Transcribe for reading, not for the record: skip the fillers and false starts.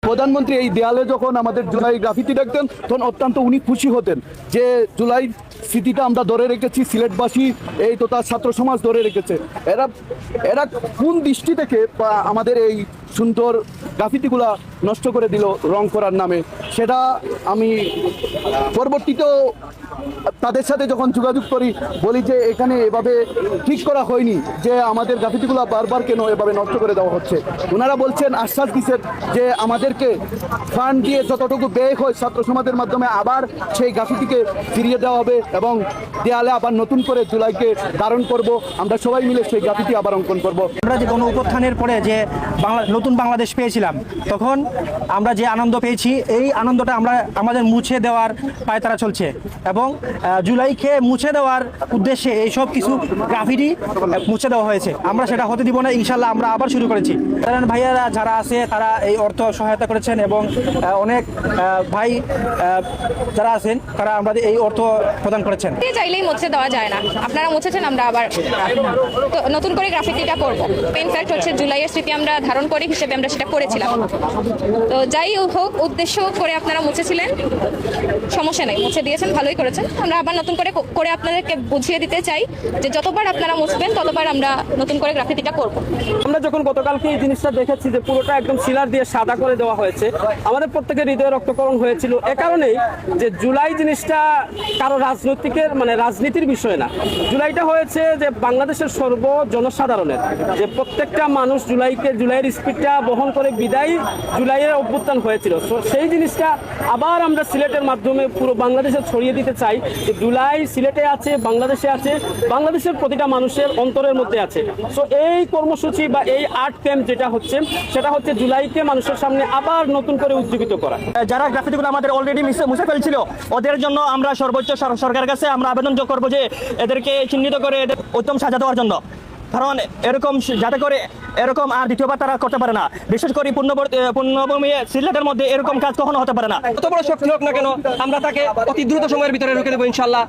প্রধানমন্ত্রী এই দেয়ালে যখন আমাদের জুলাই গ্রাফিতি দেখতেন তখন অত্যন্ত উনি খুশি হতেন যে জুলাই স্মৃতিটা আমরা ধরে রেখেছি, সিলেটবাসী এই তো তার ছাত্র সমাজ ধরে রেখেছে। এরা এরা কোন দৃষ্টি থেকে আমাদের এই সুন্দর গ্রাফিতিগুলা নষ্ট করে দিল রং করার নামে, সেটা আমি পরবর্তীতেও তাদের সাথে যখন যোগাযোগ করি বলি যে এখানে এভাবে ঠিক করা হয়নি, যে আমাদের গ্রাফিতিগুলো বারবার কেন এভাবে নষ্ট করে দেওয়া হচ্ছে। ওনারা বলছেন, আশ্বাস দিচ্ছেন যে আমাদেরকে ফান্ড দিয়ে যতটুকু ব্যয় হয় ছাত্র সমাজের মাধ্যমে আবার সেই গ্রাফিতিকে ফিরিয়ে দেওয়া হবে এবং দেয়ালে আবার নতুন করে জুলাইকে ধারণ করব, আমরা সবাই মিলে সেই গ্রাফিতি আবার অঙ্কন করব। আমরা যে গণ অভ্যুত্থানের পরে যে নতুন বাংলাদেশ পেয়েছিলাম, তখন আমরা যে আনন্দ পেয়েছি, এই আনন্দটা আমাদের মুছে দেওয়ার পায়তারা চলছে এবং জুলাইকে মুছে দেওয়ার উদ্দেশ্যে এইসব কিছু গ্রাফিটি মুছে দেওয়া হয়েছে। আমরা সেটা হতে দিব না, ইনশাল্লাহ আমরা আবার শুরু করেছি। কারণ ভাইয়ারা যারা আছে তারা এই অর্থ সহায়তা করেছেন এবং অনেক ভাই যারা আছেন তারা আমাদের এই অর্থ প্রদান করেছেন। চাইলেই মুছে দেওয়া যায় না, আপনারা মুছেছেন, আমরা আবার তো নতুন করে গ্রাফিতিটা করব। ইনফ্যাক্ট হচ্ছে জুলাইয়ের স্মৃতি আমরা ধারণ করি হিসেবে আমরা সেটা করেছিলাম। তো যাই হোক, উদ্দেশ্য করে আপনারা মুছেছিলেন, সমস্যা নেই, মুছে দিয়েছেন, ভালোই করেছেন। আমরা আবার নতুন করে আপনাদেরকে বুঝিয়ে দিতে চাই যে যতবার আপনারা মুছবেন ততবার আমরা নতুন করে গ্রাফিতিটা করব। আমরা যখন গতকালকে এই জিনিসটা দেখেছি যে পুরোটা একদম সিলার দিয়ে সাদা করে দেওয়া হয়েছে, আমাদের প্রত্যেকের হৃদয়ে রক্তকরণ হয়েছিল। এ কারণেই যে জুলাই জিনিসটা কারো রাজনীতির বিষয় না। জুলাইটা হয়েছে যে বাংলাদেশের জনসাধারণের, যে প্রত্যেকটা মানুষ জুলাইয়ের স্পিডটা বহন করে বিদায় জুলাইয়ের অভ্যুত্থান হয়েছিল। সেই জিনিসটা আবার আমরা সিলেটের মাধ্যমে পুরো বাংলাদেশে ছড়িয়ে দিতে চাই যে জুলাই সিলেটে আছে, বাংলাদেশে আছে, বাংলাদেশের প্রতিটা মানুষের অন্তরের মধ্যে আছে। সো এই কর্মসূচি বা এই আর্ট ক্যাম্প যেটা হচ্ছে সেটা হচ্ছে জুলাইকে মানুষের সামনে আবার নতুন করে উজ্জীবিত করা। যারা গ্রাফিতিগুলো আমাদের অলরেডি মুছে ফেলছিল, ওদের জন্য আমরা সর্বোচ্চ সরকারের কাছে আমরা আবেদন করবো যে এদেরকে চিহ্নিত করে উত্তম সাজা দেওয়ার জন্য, কারণ এরকম যাতে করে এরকম আর দ্বিতীয়বার তারা করতে পারে না। বিশেষ করে পূর্ণভূমি সিলেটের মধ্যে এরকম কাজ কখনো হতে পারে না। কত বড় শক্তি হোক না কেন, আমরা তাকে অতি দ্রুত সময়ের ভিতরে রুখে দেবো ইনশাল্লাহ।